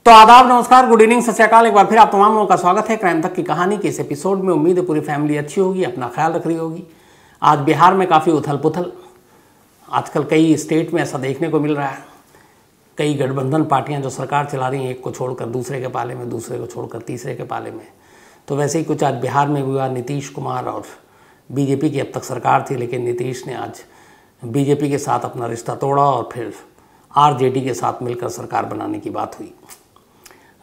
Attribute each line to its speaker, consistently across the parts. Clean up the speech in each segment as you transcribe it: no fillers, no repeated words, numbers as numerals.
Speaker 1: तो आदाब, नमस्कार, गुड इवनिंग, सत श्री अकाल। एक बार फिर आप तमाम लोगों का स्वागत है क्राइम तक की कहानी के इस एपिसोड में। उम्मीद है पूरी फैमिली अच्छी होगी, अपना ख्याल रख रही होगी। आज बिहार में काफ़ी उथल पुथल, आजकल कई स्टेट में ऐसा देखने को मिल रहा है। कई गठबंधन पार्टियां जो सरकार चला रही हैं, एक को छोड़कर दूसरे के पाले में, दूसरे को छोड़कर तीसरे के पाले में। तो वैसे ही कुछ आज बिहार में हुआ। नीतीश कुमार और बीजेपी की अब तक सरकार थी, लेकिन नीतीश ने आज बीजेपी के साथ अपना रिश्ता तोड़ा और फिर आरजेडी के साथ मिलकर सरकार बनाने की बात हुई।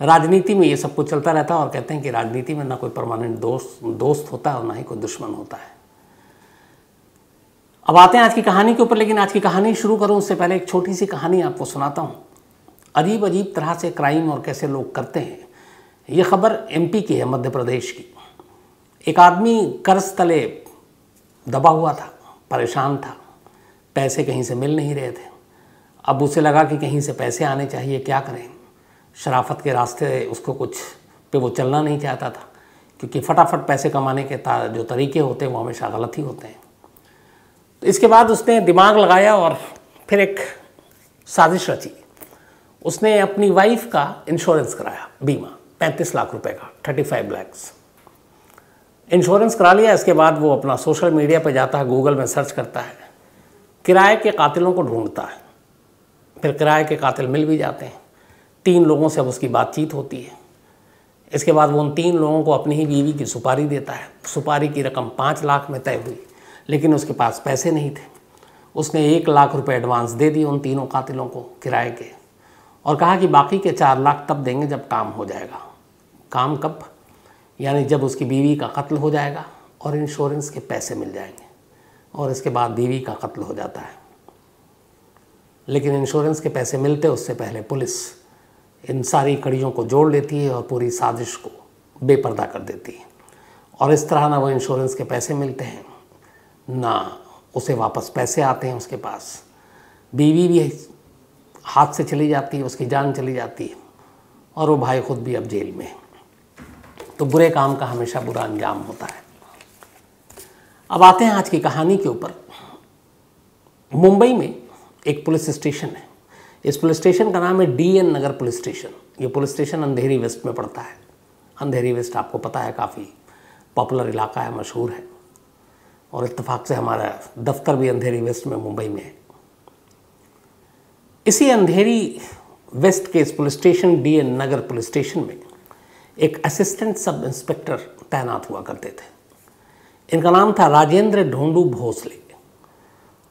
Speaker 1: राजनीति में ये सब कुछ चलता रहता है और कहते हैं कि राजनीति में ना कोई परमानेंट दोस्त होता है और ना ही कोई दुश्मन होता है। अब आते हैं आज की कहानी के ऊपर, लेकिन आज की कहानी शुरू करूं उससे पहले एक छोटी सी कहानी आपको सुनाता हूं। अजीब अजीब तरह से क्राइम और कैसे लोग करते हैं। ये खबर एमपी की है, मध्य प्रदेश की। एक आदमी कर्ज तले दबा हुआ था, परेशान था, पैसे कहीं से मिल नहीं रहे थे। अब उसे लगा कि कहीं से पैसे आने चाहिए, क्या करें। शराफत के रास्ते उसको कुछ पे वो चलना नहीं चाहता था, क्योंकि फटाफट पैसे कमाने के जो तरीके होते हैं वो हमेशा गलत ही होते हैं। तो इसके बाद उसने दिमाग लगाया और फिर एक साजिश रची। उसने अपनी वाइफ का इंश्योरेंस कराया, बीमा 35 लाख रुपए का, 35 लैक्स इंश्योरेंस करा लिया। इसके बाद वो अपना सोशल मीडिया पर जाता है, गूगल में सर्च करता है, किराए के कातिलों को ढूंढता है। फिर किराए के कातिल मिल भी जाते हैं। 3 लोगों से अब उसकी बातचीत होती है। इसके बाद वो उन 3 लोगों को अपनी ही बीवी की सुपारी देता है। सुपारी की रकम 5 लाख में तय हुई, लेकिन उसके पास पैसे नहीं थे। उसने 1 लाख रुपए एडवांस दे दिए उन तीनों कातिलों को किराए के, और कहा कि बाकी के 4 लाख तब देंगे जब काम हो जाएगा। काम कब? यानी जब उसकी बीवी का कत्ल हो जाएगा और इंश्योरेंस के पैसे मिल जाएंगे। और इसके बाद बीवी का कत्ल हो जाता है, लेकिन इंश्योरेंस के पैसे मिलते उससे पहले पुलिस इन सारी कड़ियों को जोड़ लेती है और पूरी साजिश को बेपर्दा कर देती है। और इस तरह ना वो इंश्योरेंस के पैसे मिलते हैं, ना उसे वापस पैसे आते हैं उसके पास। बीवी भी हाथ से चली जाती है, उसकी जान चली जाती है, और वो भाई खुद भी अब जेल में। तो बुरे काम का हमेशा बुरा अंजाम होता है। अब आते हैं आज की कहानी के ऊपर। मुंबई में एक पुलिस स्टेशन है। इस पुलिस स्टेशन का नाम है डीएन नगर पुलिस स्टेशन। ये पुलिस स्टेशन अंधेरी वेस्ट में पड़ता है। अंधेरी वेस्ट आपको पता है, काफ़ी पॉपुलर इलाका है, मशहूर है, और इत्तेफाक से हमारा दफ्तर भी अंधेरी वेस्ट में मुंबई में है। इसी अंधेरी वेस्ट के इस पुलिस स्टेशन डीएन नगर पुलिस स्टेशन में एक असिस्टेंट सब इंस्पेक्टर तैनात हुआ करते थे। इनका नाम था राजेंद्र ढोंडू भोसले।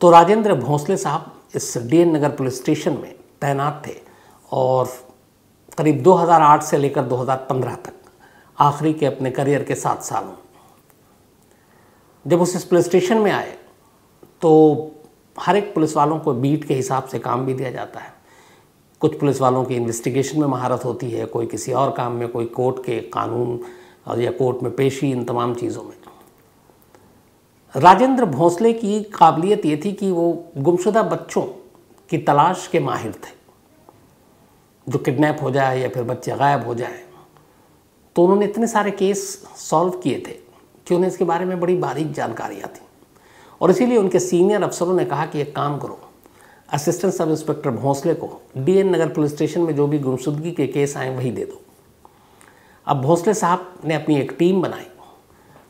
Speaker 1: तो राजेंद्र भोसले साहब इस डीएन नगर पुलिस स्टेशन में तैनात थे और करीब 2008 से लेकर 2015 तक, आखिरी के अपने करियर के 7 सालों, जब उस इस पुलिस स्टेशन में आए तो हर एक पुलिस वालों को बीट के हिसाब से काम भी दिया जाता है। कुछ पुलिस वालों की इन्वेस्टिगेशन में महारत होती है, कोई किसी और काम में, कोई कोर्ट के कानून और या कोर्ट में पेशी, इन तमाम चीज़ों में। राजेंद्र भोसले की काबिलियत ये थी कि वो गुमशुदा बच्चों की तलाश के माहिर थे। जो किडनैप हो जाए या फिर बच्चे गायब हो जाए, तो उन्होंने इतने सारे केस सॉल्व किए थे कि उन्हें इसके बारे में बड़ी बारीक जानकारियाँ थी। और इसीलिए उनके सीनियर अफसरों ने कहा कि एक काम करो, असिस्टेंट सब इंस्पेक्टर भोसले को डीएन नगर पुलिस स्टेशन में जो भी गुमशुदगी के केस आए वही दे दो। अब भोसले साहब ने अपनी एक टीम बनाई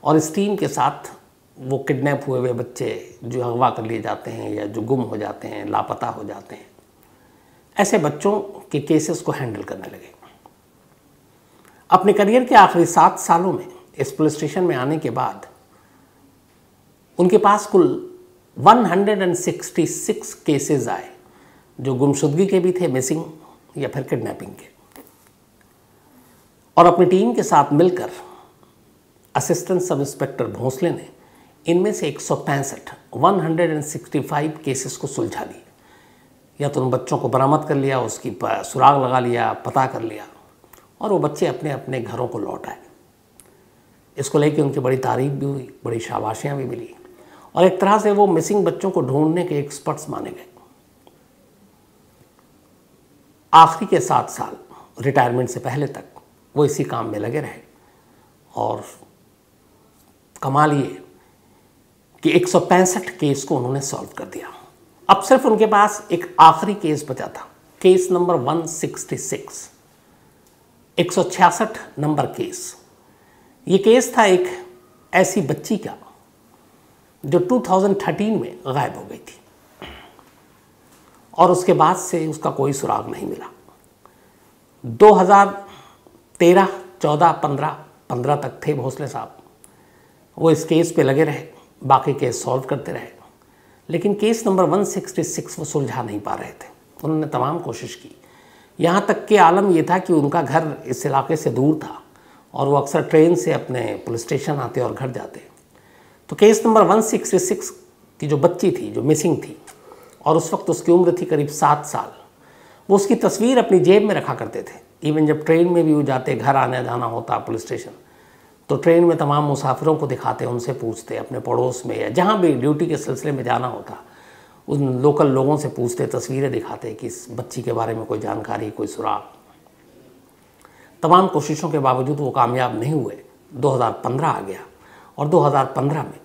Speaker 1: और इस टीम के साथ वो किडनैप हुए हुए बच्चे जो अगवा कर लिए जाते हैं या जो गुम हो जाते हैं, लापता हो जाते हैं, ऐसे बच्चों के केसेस को हैंडल करने लगे। अपने करियर के आखिरी 7 सालों में इस पुलिस स्टेशन में आने के बाद उनके पास कुल 166 केसेस आए, जो गुमशुदगी के भी थे, मिसिंग या फिर किडनैपिंग के। और अपनी टीम के साथ मिलकर असिस्टेंट सब इंस्पेक्टर भोसले ने इनमें से 165 केसेस को सुलझा लिए। या तो उन बच्चों को बरामद कर लिया, उसकी सुराग लगा लिया, पता कर लिया, और वो बच्चे अपने अपने घरों को लौट आए। इसको लेके उनकी बड़ी तारीफ भी हुई, बड़ी शाबाशियाँ भी मिली, और एक तरह से वो मिसिंग बच्चों को ढूंढने के एक्सपर्ट्स माने गए। आखिरी के 7 साल रिटायरमेंट से पहले तक वो इसी काम में लगे रहे और कमाल ये कि 165 केस को उन्होंने सॉल्व कर दिया। अब सिर्फ उनके पास एक आखिरी केस बचा था, केस नंबर 166। 166 number case. ये केस था एक ऐसी बच्ची का जो 2013 में गायब हो गई थी और उसके बाद से उसका कोई सुराग नहीं मिला। 2013, 14, 15 तक थे भोसले साहब, वो इस केस पे लगे रहे, बाकी केस सॉल्व करते रहे, लेकिन केस नंबर 166 वो सुलझा नहीं पा रहे थे। उन्होंने तमाम कोशिश की, यहाँ तक कि आलम ये था कि उनका घर इस इलाके से दूर था और वो अक्सर ट्रेन से अपने पुलिस स्टेशन आते और घर जाते। तो केस नंबर 166 की जो बच्ची थी, जो मिसिंग थी, और उस वक्त उसकी उम्र थी करीब 7 साल, वो उसकी तस्वीर अपनी जेब में रखा करते थे। इवन जब ट्रेन में भी वो जाते, घर आने जाना होता पुलिस स्टेशन, तो ट्रेन में तमाम मुसाफिरों को दिखाते, उनसे पूछते, अपने पड़ोस में या जहाँ भी ड्यूटी के सिलसिले में जाना होता उन लोकल लोगों से पूछते, तस्वीरें दिखाते कि इस बच्ची के बारे में कोई जानकारी, कोई सुराग। तमाम कोशिशों के बावजूद वो कामयाब नहीं हुए। 2015 आ गया और 2015 में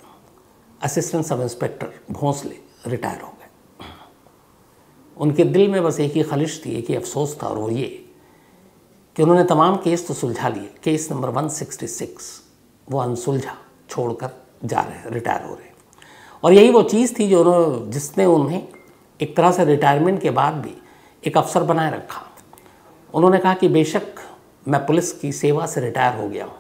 Speaker 1: assistant sub inspector Bhonsle retire हो गए। उनके दिल में बस एक ही ख्वाहिश थी, एक ही अफसोस था, और वो ये कि उन्होंने तमाम केस तो सुलझा लिए, केस नंबर 166 वो अनसुलझा छोड़कर जा रहे, रिटायर हो रहे। और यही वो चीज़ थी जिसने उन्हें एक तरह से रिटायरमेंट के बाद भी एक अफसर बनाए रखा। उन्होंने कहा कि बेशक मैं पुलिस की सेवा से रिटायर हो गया हूँ,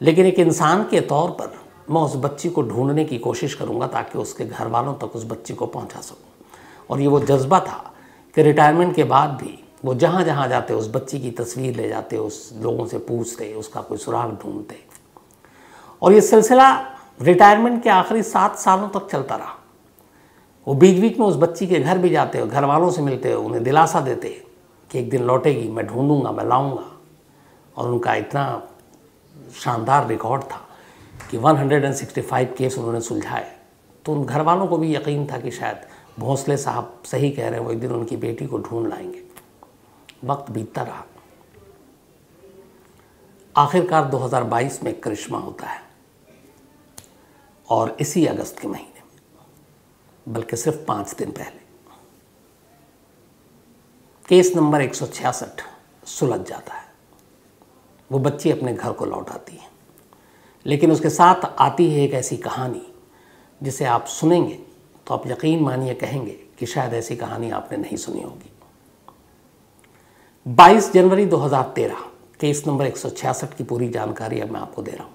Speaker 1: लेकिन एक इंसान के तौर पर मैं उस बच्ची को ढूंढने की कोशिश करूँगा ताकि उसके घर वालों तक उस बच्ची को पहुँचा सकूँ। और ये वो जज्बा था कि रिटायरमेंट के बाद भी वो जहाँ जहाँ जाते उस बच्ची की तस्वीर ले जाते, उस लोगों से पूछते, उसका कोई सुराग ढूंढते। और ये सिलसिला रिटायरमेंट के आखिरी 7 सालों तक चलता रहा। वो बीच बीच में उस बच्ची के घर भी जाते, घर वालों से मिलते, उन्हें दिलासा देते कि एक दिन लौटेगी, मैं ढूंढूंगा, मैं लाऊंगा। और उनका इतना शानदार रिकॉर्ड था कि 165 केस उन्होंने सुलझाए। तो उन घर वालों को भी यकीन था कि शायद भोंसले साहब सही कह रहे हैं, वो एक दिन उनकी बेटी को ढूंढ लाएंगे। वक्त बीतता रहा। आखिरकार 2022 में करिश्मा होता है और इसी अगस्त के महीने में, बल्कि सिर्फ 5 दिन पहले, केस नंबर 166 सुलझ जाता है। वो बच्ची अपने घर को लौट आती है, लेकिन उसके साथ आती है एक ऐसी कहानी जिसे आप सुनेंगे तो आप यकीन मानिए कहेंगे कि शायद ऐसी कहानी आपने नहीं सुनी होगी। 22 जनवरी 2013, केस नंबर 166 की पूरी जानकारी अब मैं आपको दे रहा हूँ।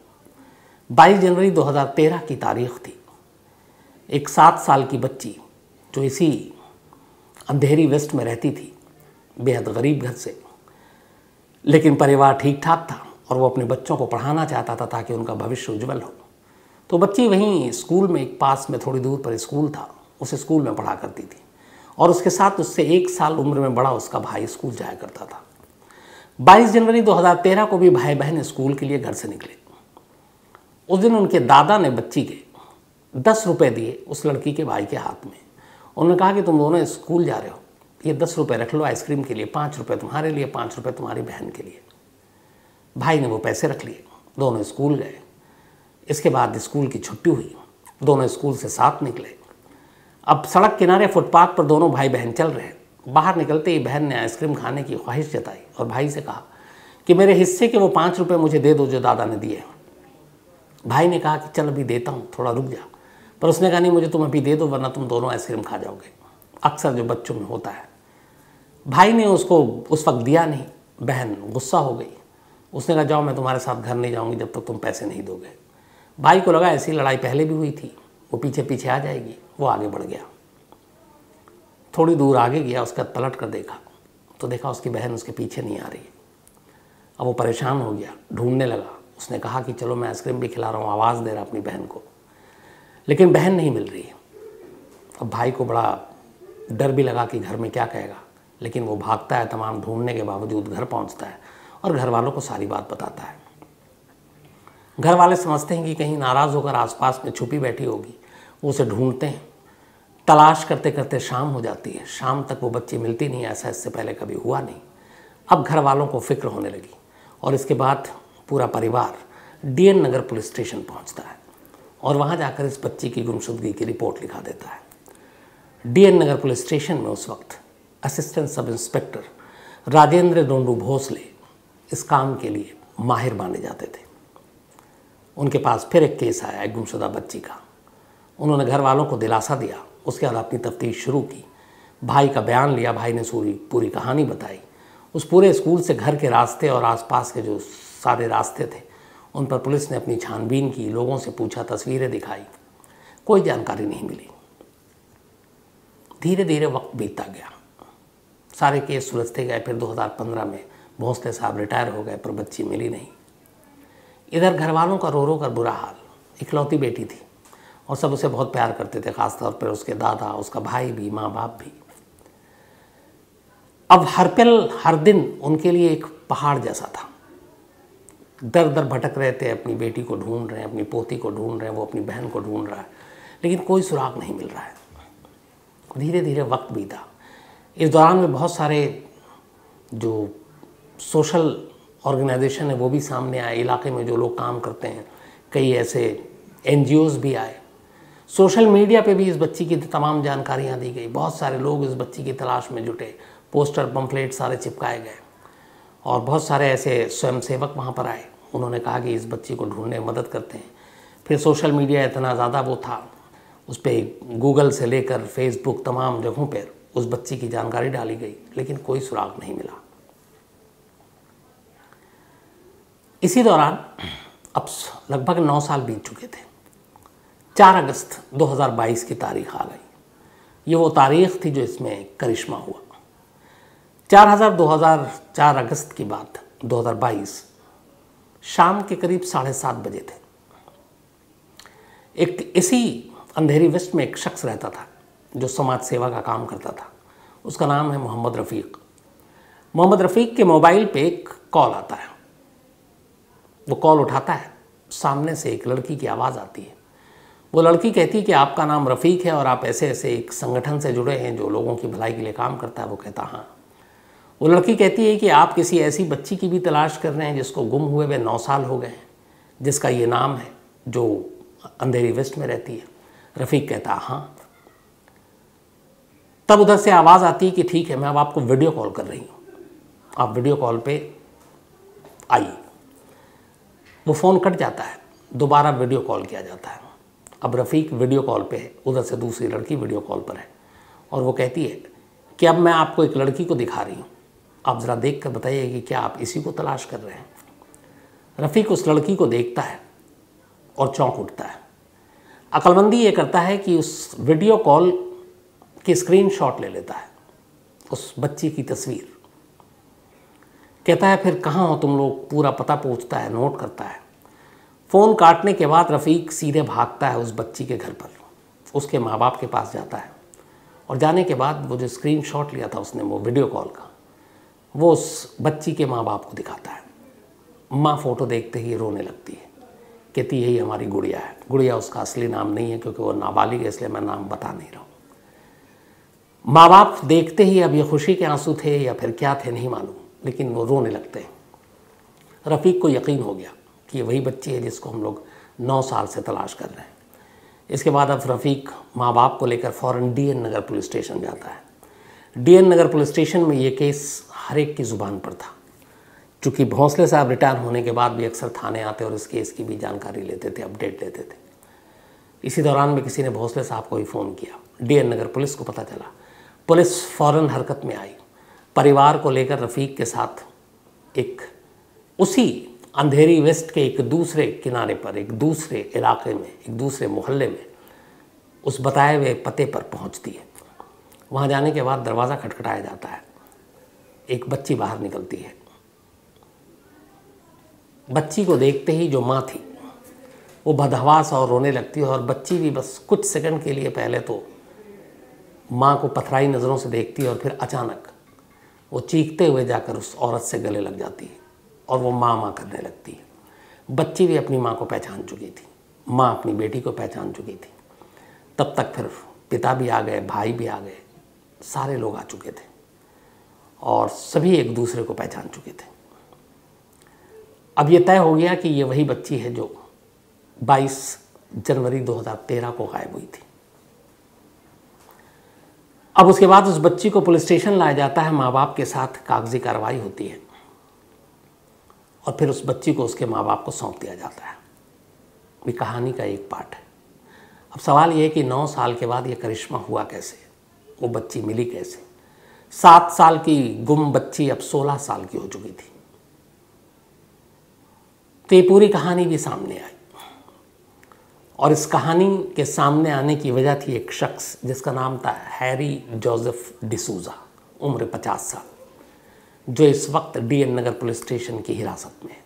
Speaker 1: 22 जनवरी 2013 की तारीख थी। एक 7 साल की बच्ची जो इसी अंधेरी वेस्ट में रहती थी, बेहद गरीब घर से, लेकिन परिवार ठीक ठाक था और वो अपने बच्चों को पढ़ाना चाहता था ताकि उनका भविष्य उज्जवल हो। तो बच्ची वहीं स्कूल में, एक पास में थोड़ी दूर पर स्कूल था, उस स्कूल में पढ़ा करती थी और उसके साथ उससे 1 साल उम्र में बड़ा उसका भाई स्कूल जाया करता था। 22 जनवरी 2013 को भी भाई बहन स्कूल के लिए घर से निकले। उस दिन उनके दादा ने बच्ची के 10 रुपये दिए उस लड़की के भाई के हाथ में। उन्होंने कहा कि तुम दोनों स्कूल जा रहे हो, ये 10 रुपये रख लो आइसक्रीम के लिए, 5 रुपये तुम्हारे लिए, 5 रुपये तुम्हारी बहन के लिए। भाई ने वो पैसे रख लिए, दोनों स्कूल गए। इसके बाद स्कूल की छुट्टी हुई, दोनों स्कूल से साथ निकले। अब सड़क किनारे फुटपाथ पर दोनों भाई बहन चल रहे हैं। बाहर निकलते ही बहन ने आइसक्रीम खाने की ख्वाहिश जताई और भाई से कहा कि मेरे हिस्से के वो 5 रुपये मुझे दे दो जो दादा ने दिए। भाई ने कहा कि चल अभी देता हूँ, थोड़ा रुक जा, पर उसने कहा नहीं, मुझे तुम अभी दे दो वरना तुम दोनों आइसक्रीम खा जाओगे। अक्सर जो बच्चों में होता है। भाई ने उसको उस वक्त दिया नहीं। बहन गुस्सा हो गई, उसने कहा जाओ मैं तुम्हारे साथ घर नहीं जाऊँगी जब तक तुम पैसे नहीं दोगे। भाई को लगा ऐसी लड़ाई पहले भी हुई थी, वो पीछे पीछे आ जाएगी। वो आगे बढ़ गया, थोड़ी दूर आगे गया, उसके बाद पलट कर देखा तो देखा उसकी बहन उसके पीछे नहीं आ रही। अब वो परेशान हो गया, ढूंढने लगा। उसने कहा कि चलो मैं आइसक्रीम भी खिला रहा हूँ, आवाज़ दे रहा अपनी बहन को, लेकिन बहन नहीं मिल रही। अब भाई को बड़ा डर भी लगा कि घर में क्या कहेगा, लेकिन वो भागता है, तमाम ढूंढने के बावजूद घर पहुँचता है और घर वालों को सारी बात बताता है। घर वाले समझते हैं कि कहीं नाराज़ होकर आसपास में छुपी बैठी होगी, वो उसे ढूंढते हैं। तलाश करते करते शाम हो जाती है, शाम तक वो बच्ची मिलती नहीं। ऐसा इससे पहले कभी हुआ नहीं। अब घर वालों को फिक्र होने लगी और इसके बाद पूरा परिवार डीएन नगर पुलिस स्टेशन पहुंचता है और वहां जाकर इस बच्ची की गुमशुदगी की रिपोर्ट लिखा देता है। डीएन नगर पुलिस स्टेशन में उस वक्त assistant sub inspector Rajendra डोंडू Bhosle इस काम के लिए माहिर माने जाते थे। उनके पास फिर एक केस आया एक गुमशुदा बच्ची का। उन्होंने घर वालों को दिलासा दिया, उसके बाद अपनी तफ्तीश शुरू की, भाई का बयान लिया, भाई ने पूरी कहानी बताई। उस पूरे स्कूल से घर के रास्ते और आसपास के जो सारे रास्ते थे उन पर पुलिस ने अपनी छानबीन की, लोगों से पूछा, तस्वीरें दिखाई, कोई जानकारी नहीं मिली। धीरे धीरे वक्त बीतता गया, सारे केस सुलझते गए। फिर 2015 में भोंसले साहब रिटायर हो गए, पर बच्ची मिली नहीं। इधर घर वालों का रो रो कर बुरा हाल, इकलौती बेटी थी और सब उसे बहुत प्यार करते थे, खासतौर पर उसके दादा, उसका भाई भी, माँ बाप भी। अब हर पल हर दिन उनके लिए एक पहाड़ जैसा था। दर दर भटक रहे थे, अपनी बेटी को ढूंढ रहे हैं, अपनी पोती को ढूंढ रहे हैं, वो अपनी बहन को ढूंढ रहा है, लेकिन कोई सुराग नहीं मिल रहा है। धीरे धीरे वक्त बीता। इस दौरान में बहुत सारे जो सोशल ऑर्गेनाइजेशन है वो भी सामने आए, इलाके में जो लोग काम करते हैं, कई ऐसे NGOs भी आए। सोशल मीडिया पे भी इस बच्ची की तमाम जानकारियाँ दी गई। बहुत सारे लोग इस बच्ची की तलाश में जुटे, पोस्टर पंफलेट सारे चिपकाए गए और बहुत सारे ऐसे स्वयंसेवक वहाँ पर आए। उन्होंने कहा कि इस बच्ची को ढूंढने में मदद करते हैं। फिर सोशल मीडिया इतना ज़्यादा वो था, उस पर गूगल से लेकर फेसबुक तमाम जगहों पर उस बच्ची की जानकारी डाली गई, लेकिन कोई सुराग नहीं मिला। इसी दौरान अब लगभग 9 साल बीत चुके थे। 4 अगस्त 2022 की तारीख आ गई। ये वो तारीख थी जो इसमें करिश्मा हुआ। 2004 अगस्त की बात, 2022 शाम के करीब 7:30 बजे थे। एक इसी अंधेरी वेस्ट में एक शख्स रहता था जो समाज सेवा का काम करता था। उसका नाम है मोहम्मद रफ़ीक। मोहम्मद रफ़ीक के मोबाइल पे एक कॉल आता है। वो कॉल उठाता है, सामने से एक लड़की की आवाज़ आती है। वो लड़की कहती है कि आपका नाम रफ़ीक है और आप ऐसे ऐसे एक संगठन से जुड़े हैं जो लोगों की भलाई के लिए काम करता है। वो कहता हाँ। वो लड़की कहती है कि आप किसी ऐसी बच्ची की भी तलाश कर रहे हैं जिसको गुम हुए हुए 9 साल हो गए हैं, जिसका ये नाम है, जो अंधेरी वेस्ट में रहती है। रफ़ीक कहता हाँ। तब उधर से आवाज़ आती है कि ठीक है, मैं अब आपको वीडियो कॉल कर रही हूँ, आप वीडियो कॉल पे आइए। वो फ़ोन कट जाता है, दोबारा वीडियो कॉल किया जाता है। अब रफ़ीक वीडियो कॉल पे है, उधर से दूसरी लड़की वीडियो कॉल पर है और वो कहती है कि अब मैं आपको एक लड़की को दिखा रही हूँ, आप ज़रा देख कर बताइए कि क्या आप इसी को तलाश कर रहे हैं। रफ़ीक उस लड़की को देखता है और चौंक उठता है। अक्लमंदी ये करता है कि उस वीडियो कॉल की स्क्रीनशॉट ले लेता है, उस बच्ची की तस्वीर। कहता है फिर कहाँ हो तुम लोग, पूरा पता पूछता है, नोट करता है। फ़ोन काटने के बाद रफ़ीक सीधे भागता है उस बच्ची के घर पर, उसके माँ बाप के पास जाता है और जाने के बाद वो जो स्क्रीनशॉट लिया था उसने, वो वीडियो कॉल का, वो उस बच्ची के माँ बाप को दिखाता है। माँ फ़ोटो देखते ही रोने लगती है, कहती यही हमारी गुड़िया है। गुड़िया उसका असली नाम नहीं है क्योंकि वो नाबालिग है, इसलिए मैं नाम बता नहीं रहा हूँ। माँ बाप देखते ही, अब ये खुशी के आंसू थे या फिर क्या थे नहीं मालूम, लेकिन वो रोने लगते हैं। रफ़ीक को यकीन हो गया कि ये वही बच्ची है जिसको हम लोग 9 साल से तलाश कर रहे हैं। इसके बाद अब रफ़ीक माँ बाप को लेकर फ़ौरन DN नगर पुलिस स्टेशन जाता है। DN नगर पुलिस स्टेशन में ये केस हर एक की ज़ुबान पर था, चूँकि भोंसले साहब रिटायर होने के बाद भी अक्सर थाने आते और इस केस की भी जानकारी लेते थे, अपडेट लेते थे। इसी दौरान में किसी ने भोंसले साहब को ही फ़ोन किया। DN नगर पुलिस को पता चला, पुलिस फ़ौरन हरकत में आई। परिवार को लेकर रफ़ीक के साथ एक उसी अंधेरी वेस्ट के एक दूसरे किनारे पर, एक दूसरे इलाके में, एक दूसरे मोहल्ले में, उस बताए हुए पते पर पहुंचती है। वहां जाने के बाद दरवाज़ा खटखटाया जाता है। एक बच्ची बाहर निकलती है। बच्ची को देखते ही जो माँ थी वो बदहवास और रोने लगती है और बच्ची भी बस कुछ सेकंड के लिए पहले तो माँ को पथराई नज़रों से देखती है और फिर अचानक वो चीखते हुए जाकर उस औरत से गले लग जाती है और वो माँ माँ करने लगती है। बच्ची भी अपनी माँ को पहचान चुकी थी, माँ अपनी बेटी को पहचान चुकी थी। तब तक फिर पिता भी आ गए, भाई भी आ गए, सारे लोग आ चुके थे और सभी एक दूसरे को पहचान चुके थे। अब ये तय हो गया कि ये वही बच्ची है जो 22 जनवरी 2013 को गायब हुई थी। अब उसके बाद उस बच्ची को पुलिस स्टेशन लाया जाता है, माँ बाप के साथ कागजी कार्रवाई होती है। और फिर उस बच्ची को उसके माँ बाप को सौंप दिया जाता है। ये कहानी का एक पार्ट है। अब सवाल ये है कि 9 साल के बाद ये करिश्मा हुआ कैसे, वो बच्ची मिली कैसे। 7 साल की गुम बच्ची अब 16 साल की हो चुकी थी। तो ये पूरी कहानी भी सामने आई, और इस कहानी के सामने आने की वजह थी एक शख्स जिसका नाम था हैरी जोसेफ डिसूजा, उम्र 50 साल, जो इस वक्त डीएन नगर पुलिस स्टेशन की हिरासत में है।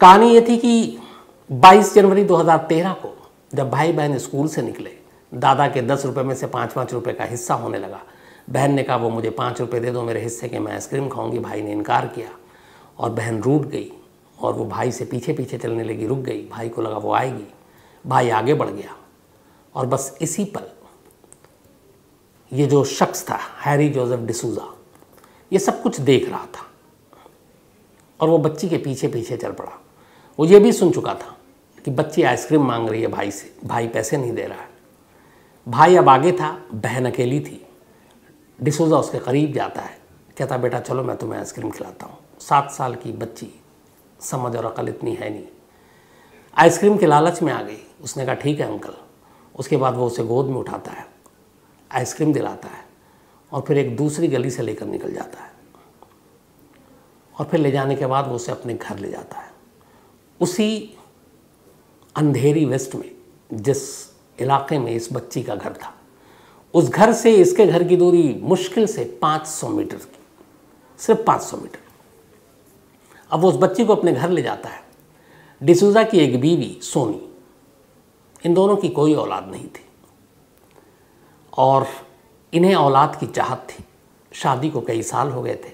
Speaker 1: कहानी ये थी कि 22 जनवरी 2013 को जब भाई बहन स्कूल से निकले, दादा के 10 रुपये में से 5-5 रुपये का हिस्सा होने लगा। बहन ने कहा वो मुझे 5 रुपये दे दो मेरे हिस्से के, मैं आइसक्रीम खाऊंगी। भाई ने इनकार किया और बहन रूठ गई और वो भाई से पीछे पीछे चलने लगी, रुक गई। भाई को लगा वो आएगी, भाई आगे बढ़ गया, और बस इसी पल ये जो शख्स था हैरी जोसेफ डिसूजा, ये सब कुछ देख रहा था और वो बच्ची के पीछे पीछे चल पड़ा। वो ये भी सुन चुका था कि बच्ची आइसक्रीम मांग रही है भाई से, भाई पैसे नहीं दे रहा है। भाई अब आगे था, बहन अकेली थी। डिसूजा उसके करीब जाता है, कहता बेटा चलो मैं तुम्हें आइसक्रीम खिलाता हूँ। 7 साल की बच्ची, समझ और अकल इतनी है नहीं, आइसक्रीम के लालच में आ गई। उसने कहा ठीक है अंकल। उसके बाद वो उसे गोद में उठाता है, आइसक्रीम दिलाता है और फिर एक दूसरी गली से लेकर निकल जाता है। और फिर ले जाने के बाद वो उसे अपने घर ले जाता है, उसी अंधेरी वेस्ट में जिस इलाके में इस बच्ची का घर था। उस घर से इसके घर की दूरी मुश्किल से 500 मीटर की, सिर्फ 500 मीटर। अब वो उस बच्ची को अपने घर ले जाता है। डिसूजा की एक बीवी सोनी, इन दोनों की कोई औलाद नहीं थी और इन्हें औलाद की चाहत थी। शादी को कई साल हो गए थे,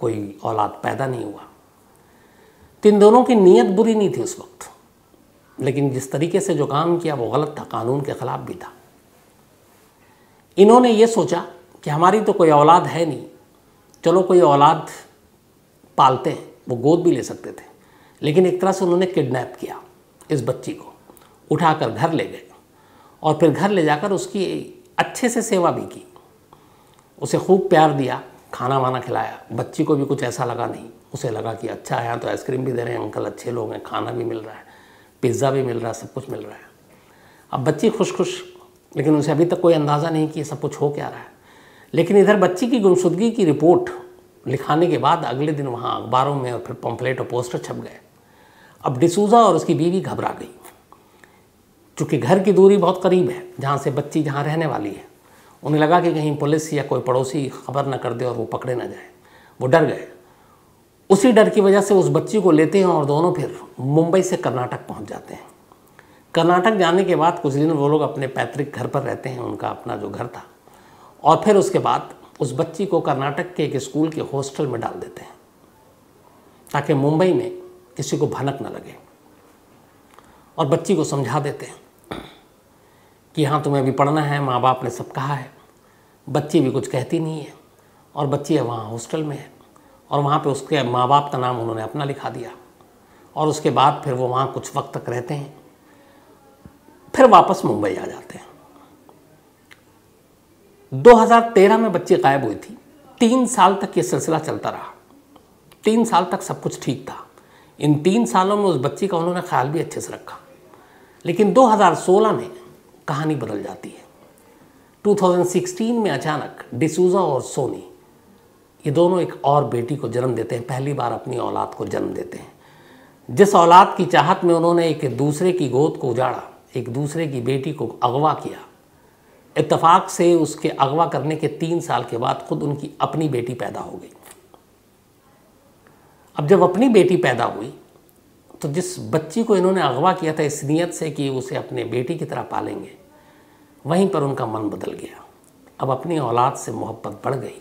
Speaker 1: कोई औलाद पैदा नहीं हुआ। तो इन दोनों की नीयत बुरी नहीं थी उस वक्त, लेकिन जिस तरीके से जो काम किया वो गलत था, कानून के खिलाफ भी था। इन्होंने ये सोचा कि हमारी तो कोई औलाद है नहीं, चलो कोई औलाद पालते हैं। वो गोद भी ले सकते थे, लेकिन एक तरह से उन्होंने किडनैप किया इस बच्ची को, उठाकर घर ले गए और फिर घर ले जाकर उसकी अच्छे से सेवा भी की। उसे खूब प्यार दिया, खाना वाना खिलाया। बच्ची को भी कुछ ऐसा लगा नहीं, उसे लगा कि अच्छा है, यहाँ तो आइसक्रीम भी दे रहे हैं अंकल, अच्छे लोग हैं, खाना भी मिल रहा है, पिज़्ज़ा भी मिल रहा है, सब कुछ मिल रहा है। अब बच्ची खुश खुश, लेकिन उसे अभी तक कोई अंदाज़ा नहीं कि सब कुछ हो क्या रहा है। लेकिन इधर बच्ची की गुमशुदगी की रिपोर्ट लिखाने के बाद अगले दिन वहाँ अखबारों में और फिर पम्फलेट और पोस्टर छप गए। अब डिसूजा और उसकी बीवी घबरा गई, चूँकि घर की दूरी बहुत करीब है जहाँ से बच्ची जहाँ रहने वाली है। उन्हें लगा कि कहीं पुलिस या कोई पड़ोसी खबर न कर दे और वो पकड़े ना जाए। वो डर गए। उसी डर की वजह से उस बच्ची को लेते हैं और दोनों फिर मुंबई से कर्नाटक पहुंच जाते हैं। कर्नाटक जाने के बाद कुछ दिन वो लोग अपने पैतृक घर पर रहते हैं, उनका अपना जो घर था, और फिर उसके बाद उस बच्ची को कर्नाटक के एक स्कूल के हॉस्टल में डाल देते हैं ताकि मुंबई में किसी को भनक न लगे, और बच्ची को समझा देते हैं कि हाँ तुम्हें अभी पढ़ना है, माँ बाप ने सब कहा है। बच्ची भी कुछ कहती नहीं है और बच्ची है वहाँ हॉस्टल में है, और वहाँ पे उसके माँ बाप का नाम उन्होंने अपना लिखा दिया। और उसके बाद फिर वो वहाँ कुछ वक्त तक रहते हैं, फिर वापस मुंबई आ जाते हैं। 2013 में बच्ची गायब हुई थी। 3 साल तक ये सिलसिला चलता रहा। 3 साल तक सब कुछ ठीक था। इन 3 सालों में उस बच्ची का उन्होंने ख्याल भी अच्छे से रखा। लेकिन 2016 में कहानी बदल जाती है। 2016 में अचानक डिसूजा और सोनी, ये दोनों एक और बेटी को जन्म देते हैं। पहली बार अपनी औलाद को जन्म देते हैं। जिस औलाद की चाहत में उन्होंने एक दूसरे की गोद को उजाड़ा, एक दूसरे की बेटी को अगवा किया, इत्तेफाक से उसके अगवा करने के 3 साल के बाद खुद उनकी अपनी बेटी पैदा हो गई। अब जब अपनी बेटी पैदा हुई तो जिस बच्ची को इन्होंने अगवा किया था इस नियत से कि उसे अपने बेटी की तरह पालेंगे, वहीं पर उनका मन बदल गया। अब अपनी औलाद से मोहब्बत बढ़ गई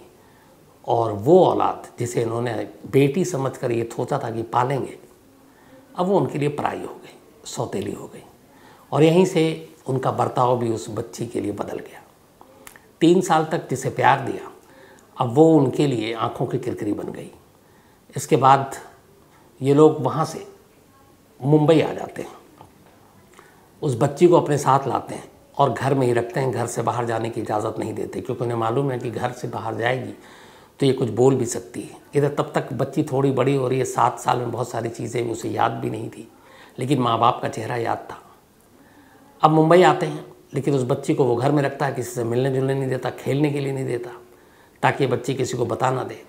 Speaker 1: और वो औलाद जिसे इन्होंने बेटी समझकर ये सोचा था कि पालेंगे, अब वो उनके लिए पराई हो गई, सौतेली हो गई। और यहीं से उनका बर्ताव भी उस बच्ची के लिए बदल गया। 3 साल तक जिसे प्यार दिया, अब वो उनके लिए आंखों की किरकिरी बन गई। इसके बाद ये लोग वहाँ से मुंबई आ जाते हैं, उस बच्ची को अपने साथ लाते हैं और घर में ही रखते हैं। घर से बाहर जाने की इजाज़त नहीं देते, क्योंकि उन्हें मालूम है कि घर से बाहर जाएगी तो ये कुछ बोल भी सकती है। इधर तब तक बच्ची थोड़ी बड़ी हो रही है, 7 साल में बहुत सारी चीज़ें उसे याद भी नहीं थी, लेकिन माँ बाप का चेहरा याद था। अब मुंबई आते हैं, लेकिन उस बच्ची को वो घर में रखता है, किसी से मिलने जुलने नहीं देता, खेलने के लिए नहीं देता, ताकि ये बच्ची किसी को बता ना दे।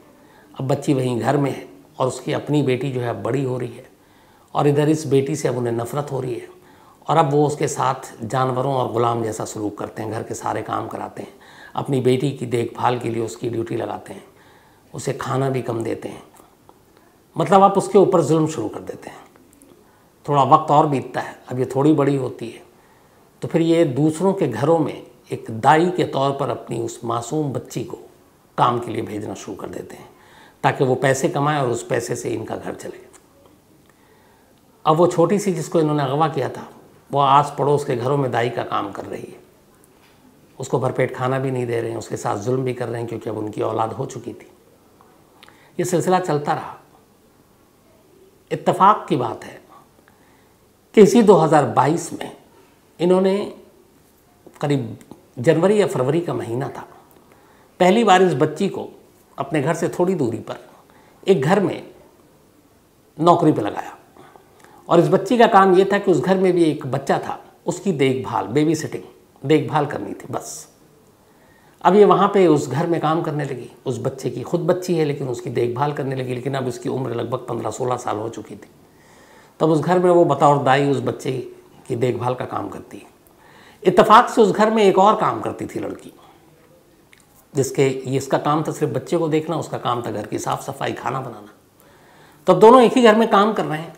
Speaker 1: अब बच्ची वहीं घर में है और उसकी अपनी बेटी जो है अब बड़ी हो रही है, और इधर इस बेटी से अब उन्हें नफ़रत हो रही है, और अब वो उसके साथ जानवरों और ग़ुलाम जैसा सलूक करते हैं, घर के सारे काम कराते हैं, अपनी बेटी की देखभाल के लिए उसकी ड्यूटी लगाते हैं, उसे खाना भी कम देते हैं, मतलब आप उसके ऊपर जुल्म शुरू कर देते हैं। थोड़ा वक्त और बीतता है, अब ये थोड़ी बड़ी होती है, तो फिर ये दूसरों के घरों में एक दाई के तौर पर अपनी उस मासूम बच्ची को काम के लिए भेजना शुरू कर देते हैं, ताकि वो पैसे कमाए और उस पैसे से इनका घर चले। अब वो छोटी सी जिसको इन्होंने अगवा किया था, वो आस पड़ोस के घरों में दाई का काम कर रही है, उसको भरपेट खाना भी नहीं दे रहे हैं, उसके साथ जुल्म भी कर रहे हैं, क्योंकि अब उनकी औलाद हो चुकी थी। ये सिलसिला चलता रहा। इत्तेफाक की बात है कि इसी 2022 में इन्होंने, करीब जनवरी या फरवरी का महीना था, पहली बार इस बच्ची को अपने घर से थोड़ी दूरी पर एक घर में नौकरी पर लगाया, और इस बच्ची का काम ये था कि उस घर में भी एक बच्चा था, उसकी देखभाल, बेबी सिटिंग, देखभाल करनी थी बस। अब ये वहाँ पे उस घर में काम करने लगी। उस बच्चे की खुद बच्ची है, लेकिन उसकी देखभाल करने लगी, लेकिन अब उसकी उम्र लगभग 15-16 साल हो चुकी थी। तब उस घर में वो बतौर दाई उस बच्चे की देखभाल का काम करती है। इत्तेफाक से उस घर में एक और काम करती थी लड़की, इसका काम था सिर्फ बच्चे को देखना, उसका काम था घर की साफ़ सफाई, खाना बनाना। तो अब दोनों एक ही घर में काम कर रहे हैं।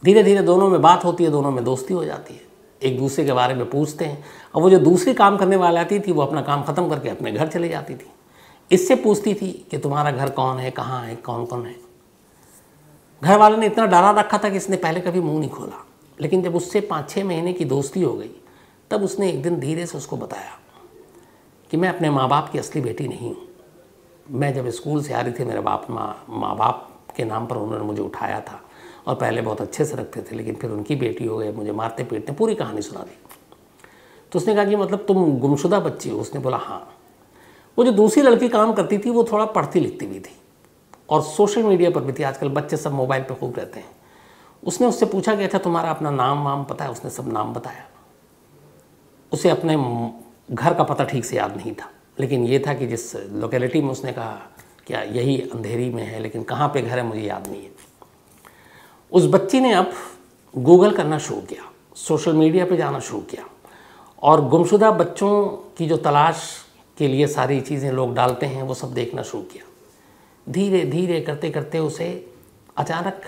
Speaker 1: धीरे धीरे दोनों में बात होती है, दोनों में दोस्ती हो जाती है, एक दूसरे के बारे में पूछते हैं। और वो जो दूसरी काम करने वाली आती थी, वो अपना काम ख़त्म करके अपने घर चली जाती थी। इससे पूछती थी कि तुम्हारा घर कौन है, कहाँ है, कौन कौन है। घर वाले ने इतना डरा रखा था कि इसने पहले कभी मुंह नहीं खोला, लेकिन जब उससे 5-6 महीने की दोस्ती हो गई, तब उसने एक दिन धीरे से उसको बताया कि मैं अपने माँ बाप की असली बेटी नहीं हूँ। मैं जब स्कूल से आ रही थी, मेरे माँ बाप के नाम पर उन्होंने मुझे उठाया था, और पहले बहुत अच्छे से रखते थे, लेकिन फिर उनकी बेटी हो गई, मुझे मारते पीटते, पूरी कहानी सुना दी। तो उसने कहा कि मतलब तुम गुमशुदा बच्ची हो? उसने बोला हाँ। वो जो दूसरी लड़की काम करती थी, वो थोड़ा पढ़ती लिखती भी थी और सोशल मीडिया पर भी थी। आजकल बच्चे सब मोबाइल पर खूब रहते हैं। उसने उससे पूछा कि अच्छा तुम्हारा अपना नाम वाम पता है? उसने सब नाम बताया। उसे अपने घर का पता ठीक से याद नहीं था, लेकिन ये था कि जिस लोकेलिटी में उसने कहा क्या यही अंधेरी में है, लेकिन कहाँ पे घर है मुझे याद नहीं है। उस बच्ची ने अब गूगल करना शुरू किया, सोशल मीडिया पे जाना शुरू किया, और गुमशुदा बच्चों की जो तलाश के लिए सारी चीज़ें लोग डालते हैं वो सब देखना शुरू किया। धीरे धीरे करते करते उसे अचानक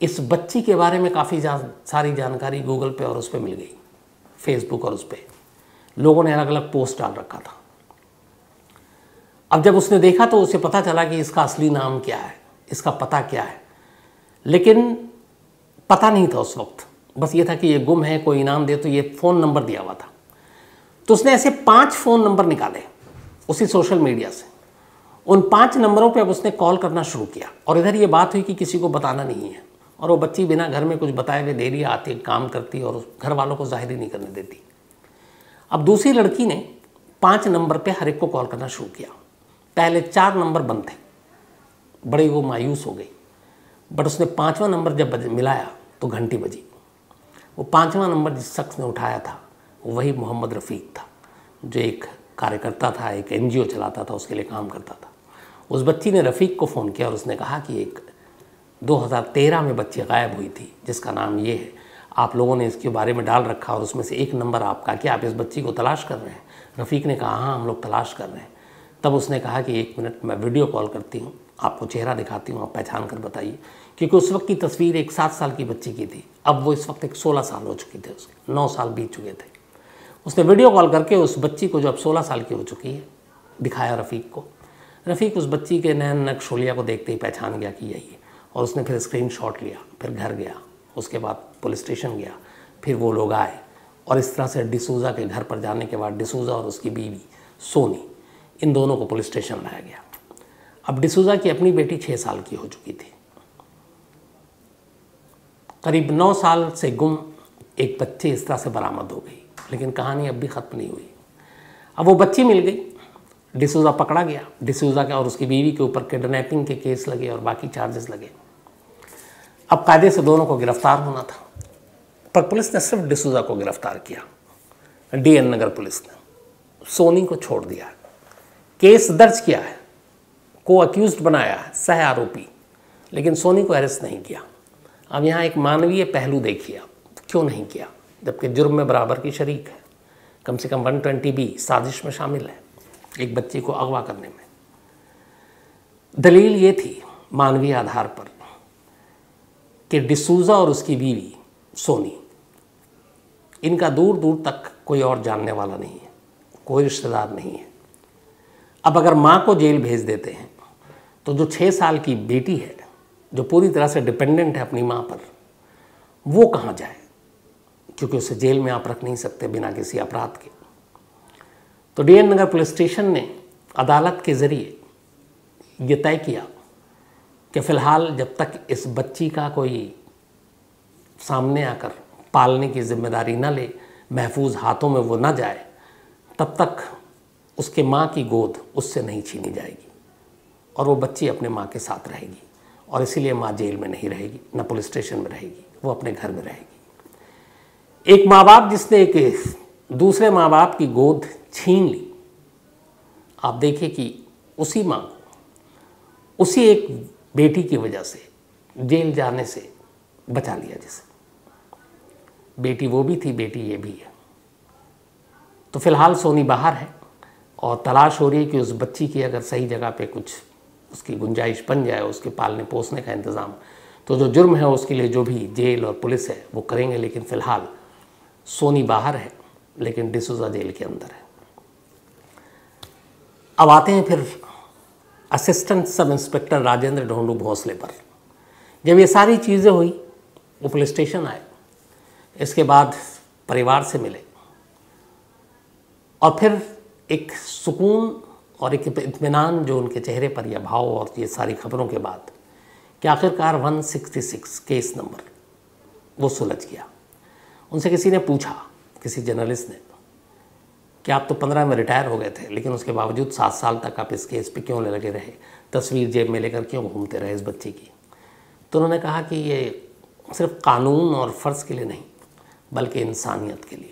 Speaker 1: इस बच्ची के बारे में काफ़ी सारी जानकारी गूगल पे और उस पर मिल गई। फेसबुक और उस पर लोगों ने अलग अलग पोस्ट डाल रखा था। अब जब उसने देखा तो उसे पता चला कि इसका असली नाम क्या है, इसका पता क्या है, लेकिन पता नहीं था उस वक्त। बस ये था कि ये गुम है, कोई इनाम दे। तो ये फ़ोन नंबर दिया हुआ था। तो उसने ऐसे 5 फ़ोन नंबर निकाले उसी सोशल मीडिया से। उन 5 नंबरों पे अब उसने कॉल करना शुरू किया, और इधर ये बात हुई कि किसी को बताना नहीं है, और वो बच्ची बिना घर में कुछ बताए हुए डेली आती, काम करती और घर वालों को जाहिर ही नहीं करने देती। अब दूसरी लड़की ने 5 नंबर पे हर एक को कॉल करना शुरू किया। पहले 4 नंबर बंद थे, बड़ी वो मायूस हो गई। बट उसने 5वां नंबर जब मिलाया तो घंटी बजी। वो 5वां नंबर जिस शख्स ने उठाया था वही मोहम्मद रफ़ीक था, जो एक कार्यकर्ता था, एक NGO चलाता था, उसके लिए काम करता था। उस बच्ची ने रफ़ीक को फ़ोन किया और उसने कहा कि एक 2013 में बच्ची गायब हुई थी जिसका नाम ये है, आप लोगों ने इसके बारे में डाल रखा और उसमें से एक नंबर आपका, क्या आप इस बच्ची को तलाश कर रहे हैं? रफ़ीक ने कहा हाँ हम लोग तलाश कर रहे हैं। तब उसने कहा कि 1 मिनट मैं वीडियो कॉल करती हूँ, आपको चेहरा दिखाती हूँ, आप पहचान कर बताइए। क्योंकि उस वक्त की तस्वीर एक 7 साल की बच्ची की थी, अब वो इस वक्त एक 16 साल हो चुकी थे, उसके 9 साल बीत चुके थे। उसने वीडियो कॉल करके उस बच्ची को, जो अब 16 साल की हो चुकी है, दिखाया रफ़ीक को। रफ़ीक उस बच्ची के नैन नक्शोलिया को देखते ही पहचान गया कि यही है, और उसने फिर स्क्रीनशॉट लिया, फिर घर गया, उसके बाद पुलिस स्टेशन गया, फिर वो लोग आए, और इस तरह से डिसूज़ा के घर पर जाने के बाद डिसूज़ा और उसकी बीवी सोनी, इन दोनों को पुलिस स्टेशन लाया गया। अब डिसूज़ा की अपनी बेटी 6 साल की हो चुकी थी। करीब 9 साल से गुम एक बच्ची इस तरह से बरामद हो गई, लेकिन कहानी अब भी ख़त्म नहीं हुई। अब वो बच्ची मिल गई, डिसूजा पकड़ा गया। डिसूजा के और उसकी बीवी के ऊपर किडनैपिंग के केस लगे और बाकी चार्जेस लगे। अब कायदे से दोनों को गिरफ्तार होना था, पर पुलिस ने सिर्फ डिसूजा को गिरफ्तार किया, डीएन नगर पुलिस ने। सोनी को छोड़ दिया, केस दर्ज किया है, को अक्यूज्ड बनाया है, सह आरोपी, लेकिन सोनी को अरेस्ट नहीं किया। अब यहाँ एक मानवीय पहलू देखिए, क्यों नहीं किया, जबकि जुर्म में बराबर की शरीक है, कम से कम 120B साजिश में शामिल है, एक बच्ची को अगवा करने में। दलील ये थी मानवीय आधार पर कि डिसूजा और उसकी बीवी सोनी, इनका दूर दूर तक कोई और जानने वाला नहीं है, कोई रिश्तेदार नहीं है। अब अगर माँ को जेल भेज देते हैं तो जो 6 साल की बेटी है, जो पूरी तरह से डिपेंडेंट है अपनी माँ पर, वो कहाँ जाए, क्योंकि उसे जेल में आप रख नहीं सकते बिना किसी अपराध के। तो डीएन नगर पुलिस स्टेशन ने अदालत के ज़रिए ये तय किया कि फ़िलहाल जब तक इस बच्ची का कोई सामने आकर पालने की जिम्मेदारी न ले, महफूज हाथों में वो न जाए, तब तक उसके माँ की गोद उससे नहीं छीनी जाएगी और वो बच्ची अपने माँ के साथ रहेगी। और इसीलिए माँ जेल में नहीं रहेगी, न पुलिस स्टेशन में रहेगी, वो अपने घर में रहेगी। एक माँ बाप जिसने एक दूसरे माँ बाप की गोद छीन ली, आप देखिए कि उसी माँ को, उसी एक बेटी की वजह से जेल जाने से बचा लिया। जैसे बेटी वो भी थी, बेटी ये भी है। तो फिलहाल सोनी बाहर है और तलाश हो रही है कि उस बच्ची की अगर सही जगह पे कुछ उसकी गुंजाइश बन जाए, उसके पालने पोसने का इंतज़ाम, तो जो जुर्म है उसके लिए जो भी जेल और पुलिस है वो करेंगे। लेकिन फ़िलहाल सोनी बाहर है, लेकिन डिसूजा जेल के अंदर है। अब आते हैं फिर assistant sub inspector Rajendra Dhondu Bhonsle पर। जब ये सारी चीज़ें हुई, वो पुलिस स्टेशन आए, इसके बाद परिवार से मिले और फिर एक सुकून और एक इत्मीनान जो उनके चेहरे पर यह भाव और ये सारी खबरों के बाद कि आखिरकार 166 केस नंबर वो सुलझ गया। उनसे किसी ने पूछा, किसी जर्नलिस्ट ने, कि आप तो 15 में रिटायर हो गए थे, लेकिन उसके बावजूद 7 साल तक आप इस केस पे क्यों लगे रहे, तस्वीर जेब में लेकर क्यों घूमते रहे इस बच्चे की। तो उन्होंने कहा कि ये सिर्फ कानून और फ़र्ज़ के लिए नहीं, बल्कि इंसानियत के लिए।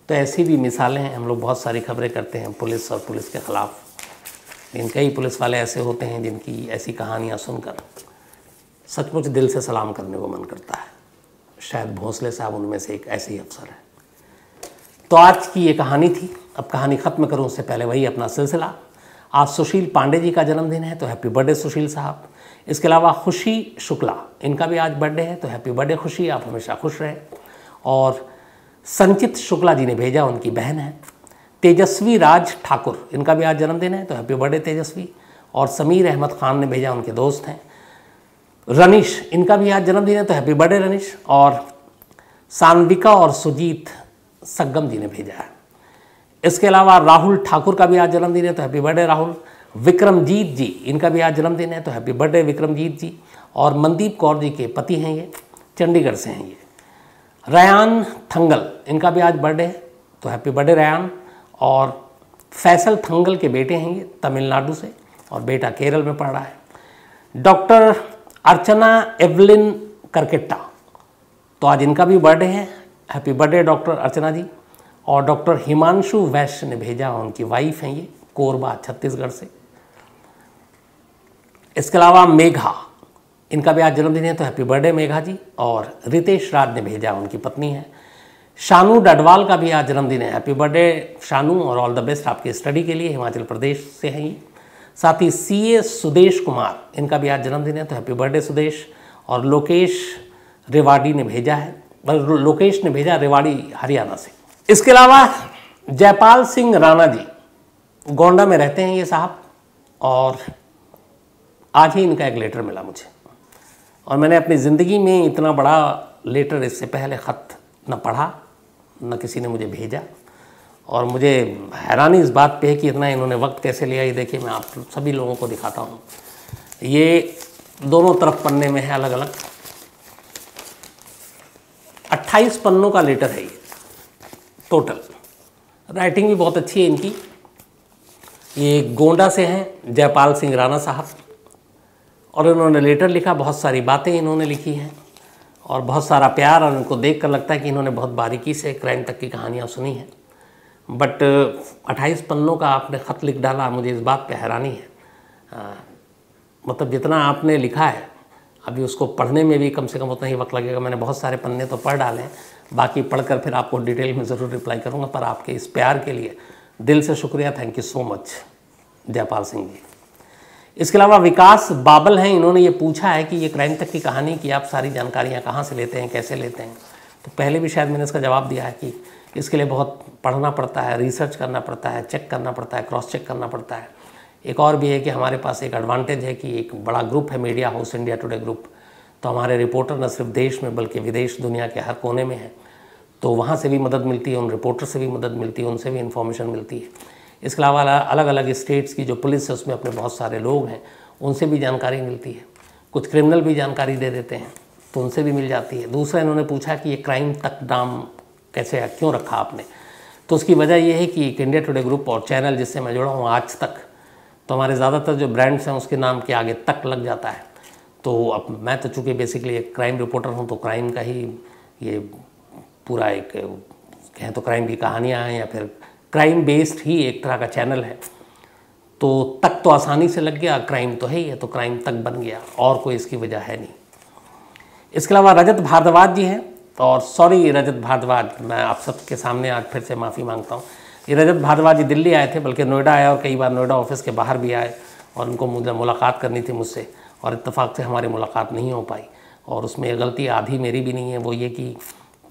Speaker 1: तो ऐसी भी मिसालें हैं। हम लोग बहुत सारी खबरें करते हैं पुलिस और पुलिस के ख़िलाफ़, लेकिन कई पुलिस वाले ऐसे होते हैं जिनकी ऐसी कहानियाँ सुनकर सचमुच दिल से सलाम करने को मन करता है। शायद भोंसले साहब उनमें से एक ऐसे ही अफसर है। तो आज की ये कहानी थी। अब कहानी ख़त्म करूं उससे पहले वही अपना सिलसिला। आज सुशील पांडे जी का जन्मदिन है, तो हैप्पी बर्थडे सुशील साहब। इसके अलावा खुशी शुक्ला, इनका भी आज बर्थडे है, तो हैप्पी बर्थडे खुशी, आप हमेशा खुश रहें। और संचित शुक्ला जी ने भेजा, उनकी बहन है। तेजस्वी राज ठाकुर, इनका भी आज जन्मदिन है, तो हैप्पी बर्थडे तेजस्वी। और समीर अहमद ख़ान ने भेजा, उनके दोस्त हैं। रनीश, इनका भी आज जन्मदिन है, तो हैप्पी बर्थडे रनीश। और सान्विका और सुजीत सग्गम जी ने भेजा है। इसके अलावा राहुल ठाकुर का भी आज जन्मदिन है, तो हैप्पी बर्थडे राहुल। विक्रमजीत जी, इनका भी आज जन्मदिन है, तो हैप्पी बर्थडे विक्रमजीत जी। और मनदीप कौर जी के पति हैं ये, चंडीगढ़ से हैं ये। रयान थंगल, इनका भी आज बर्थडे है, तो हैप्पी बर्थडे रयान। और फैसल थंगल के बेटे हैं ये, तमिलनाडु से, और बेटा केरल में पढ़ रहा है। डॉक्टर अर्चना एवलिन करकेट्टा, तो आज इनका भी बर्थडे है, हैप्पी बर्थडे डॉक्टर अर्चना जी। और डॉक्टर हिमांशु वैश्य ने भेजा, उनकी वाइफ हैं ये, कोरबा छत्तीसगढ़ से। इसके अलावा मेघा, इनका भी आज जन्मदिन है, तो हैप्पी बर्थडे मेघा जी। और रितेश राज ने भेजा, उनकी पत्नी है। शानू डडवाल का भी आज जन्मदिन है, हैप्पी बर्थडे शानू, और ऑल द बेस्ट आपकी स्टडी के लिए, हिमाचल प्रदेश से हैं ये। साथ ही CA सुदेश कुमार, इनका भी आज जन्मदिन है, तो हैप्पी बर्थडे सुदेश। और लोकेश रेवाड़ी ने भेजा है, लोकेश ने भेजा रेवाड़ी हरियाणा से। इसके अलावा जयपाल सिंह राणा जी, गोंडा में रहते हैं ये साहब, और आज ही इनका एक लेटर मिला मुझे। और मैंने अपनी ज़िंदगी में इतना बड़ा लेटर इससे पहले ख़त न पढ़ा, न किसी ने मुझे भेजा। और मुझे हैरानी इस बात पे है कि इतना इन्होंने वक्त कैसे लिया। ये देखिए, मैं आप सभी लोगों को दिखाता हूँ। ये दोनों तरफ पन्ने में है अलग अलग, 28 पन्नों का लेटर है ये टोटल। राइटिंग भी बहुत अच्छी है इनकी। ये गोंडा से हैं जयपाल सिंह राणा साहब, और इन्होंने लेटर लिखा, बहुत सारी बातें इन्होंने लिखी हैं और बहुत सारा प्यार, और इनको देख कर लगता है कि इन्होंने बहुत बारीकी से क्राइम तक की कहानियाँ सुनी हैं। बट 28 पन्नों का आपने ख़त लिख डाला, मुझे इस बात पे हैरानी है। मतलब जितना आपने लिखा है अभी उसको पढ़ने में भी कम से कम उतना ही वक्त लगेगा। मैंने बहुत सारे पन्ने तो पढ़ डाले हैं, बाकी पढ़कर फिर आपको डिटेल में ज़रूर रिप्लाई करूँगा। पर आपके इस प्यार के लिए दिल से शुक्रिया, thank you so much Jaipal Singh ji. इसके अलावा विकास बाबल हैं, इन्होंने ये पूछा है कि ये क्राइम तक की कहानी की आप सारी जानकारियाँ कहाँ से लेते हैं, कैसे लेते हैं। तो पहले भी शायद मैंने इसका जवाब दिया है कि इसके लिए बहुत पढ़ना पड़ता है, रिसर्च करना पड़ता है, चेक करना पड़ता है, क्रॉस चेक करना पड़ता है। एक और भी है कि हमारे पास एक एडवांटेज है कि एक बड़ा ग्रुप है, media house India today group. तो हमारे रिपोर्टर न सिर्फ देश में बल्कि विदेश, दुनिया के हर कोने में हैं। तो वहाँ से भी मदद मिलती है, उन रिपोर्टर से भी मदद मिलती है, उनसे भी इन्फॉर्मेशन मिलती है। इसके अलावा अलग अलग स्टेट्स की जो पुलिस है उसमें अपने बहुत सारे लोग हैं, उनसे भी जानकारी मिलती है। कुछ क्रिमिनल भी जानकारी दे देते हैं तो उनसे भी मिल जाती है। दूसरा, इन्होंने पूछा कि ये क्राइम तक नाम कैसे क्यों रखा आपने। तो उसकी वजह ये है कि एक इंडिया टुडे ग्रुप और चैनल जिससे मैं जुड़ा हूँ आज तक, तो हमारे ज़्यादातर जो ब्रांड्स हैं उसके नाम के आगे तक लग जाता है। तो अब मैं तो चूँकि बेसिकली एक क्राइम रिपोर्टर हूँ, तो क्राइम का ही ये पूरा एक कहें तो क्राइम की कहानियाँ हैं या फिर क्राइम बेस्ड ही एक तरह का चैनल है। तो तक तो आसानी से लग गया, क्राइम तो है ही है, तो क्राइम तक बन गया, और कोई इसकी वजह है नहीं। इसके अलावा रजत भारद्वाज जी हैं, और सॉरी रजत भारद्वाज, मैं आप सबके सामने आज फिर से माफ़ी मांगता हूँ। ये रजत भारद्वाज जी दिल्ली आए थे, बल्कि नोएडा आए, और कई बार नोएडा ऑफिस के बाहर भी आए, और उनको मुझे मुलाकात करनी थी मुझसे, और इत्तेफाक से हमारी मुलाकात नहीं हो पाई। और उसमें गलती आधी मेरी भी नहीं है, वो ये कि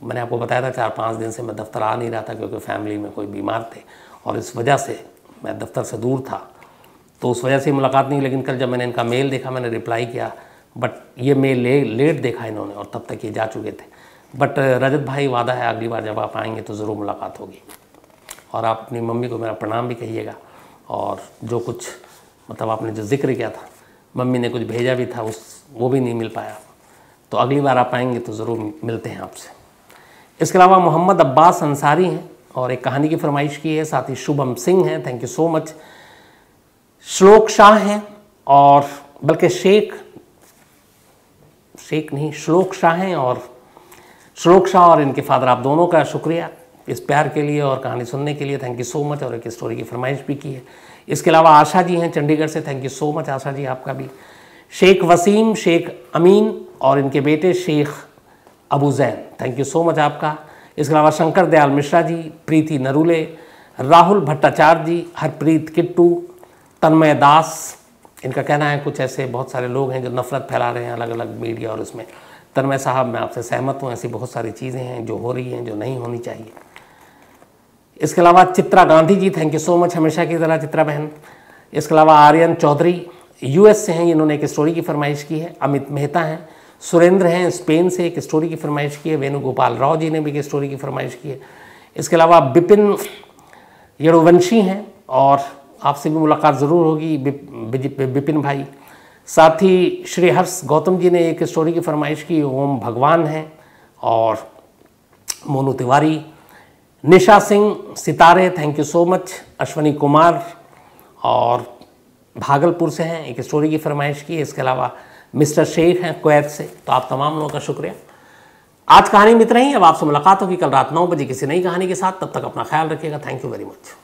Speaker 1: मैंने आपको बताया था 4-5 दिन से मैं दफ्तर आ नहीं रहा था, क्योंकि फैमिली में कोई बीमार थे और इस वजह से मैं दफ्तर से दूर था, तो उस वजह से मुलाकात नहीं। लेकिन कल जब मैंने इनका मेल देखा, मैंने रिप्लाई किया, बट ये मेल लेट देखा इन्होंने, और तब तक ये जा चुके थे। बट रजत भाई, वादा है अगली बार जब आप आएंगे तो ज़रूर मुलाकात होगी। और आप अपनी मम्मी को मेरा प्रणाम भी कहिएगा, और जो कुछ मतलब आपने जो जिक्र किया था, मम्मी ने कुछ भेजा भी था, वो भी नहीं मिल पाया। तो अगली बार आप आएंगे तो ज़रूर मिलते हैं आपसे। इसके अलावा मोहम्मद अब्बास अंसारी हैं, और एक कहानी की फरमाइश की है। साथ ही शुभम सिंह हैं, थैंक यू सो मच। श्लोक शाह हैं, और बल्कि शेख नहीं श्लोक शाह हैं, और श्लोक शाह और इनके फादर, आप दोनों का शुक्रिया इस प्यार के लिए और कहानी सुनने के लिए, थैंक यू सो मच। और एक स्टोरी की फरमाइश भी की है। इसके अलावा आशा जी हैं चंडीगढ़ से, thank you so much Asha ji, आपका भी। शेख वसीम, शेख अमीन और इनके बेटे Sheikh Abu Jain, thank you so much आपका। इसके अलावा शंकर दयाल मिश्रा जी, प्रीति नरूले, राहुल भट्टाचार्य जी, हरप्रीत किट्टू, तन्मय दास, इनका कहना है कुछ ऐसे बहुत सारे लोग हैं जो नफरत फैला रहे हैं अलग अलग मीडिया और उसमें। तन्मय साहब, मैं आपसे सहमत हूँ, ऐसी बहुत सारी चीज़ें हैं जो हो रही हैं जो नहीं होनी चाहिए। इसके अलावा Chitra Gandhi ji, thank you so much हमेशा की तरह चित्रा बहन। इसके अलावा आर्यन चौधरी यूएस से हैं, इन्होंने एक स्टोरी की फरमाइश की है। अमित मेहता हैं, सुरेंद्र हैं स्पेन से, एक स्टोरी की फरमाइश की है। वेणुगोपाल राव जी ने भी एक स्टोरी की फरमाइश की है। इसके अलावा बिपिन यदुवंशी हैं, और आपसे भी मुलाकात ज़रूर होगी बिपिन भाई। साथ ही श्री हर्ष गौतम जी ने एक स्टोरी की फरमाइश की, ओम भगवान हैं, और मोनू तिवारी, निशा सिंह सितारे, thank you so much. Ashwani Kumar और भागलपुर से हैं, एक स्टोरी की फरमाइश की है। इसके अलावा मिस्टर शेख हैं कुवैत से। तो आप तमाम लोगों का शुक्रिया। आज कहानी में इतना ही। अब आपसे मुलाकात होगी कल रात 9 बजे किसी नई कहानी के साथ। तब तक अपना ख्याल रखिएगा। Thank you very much.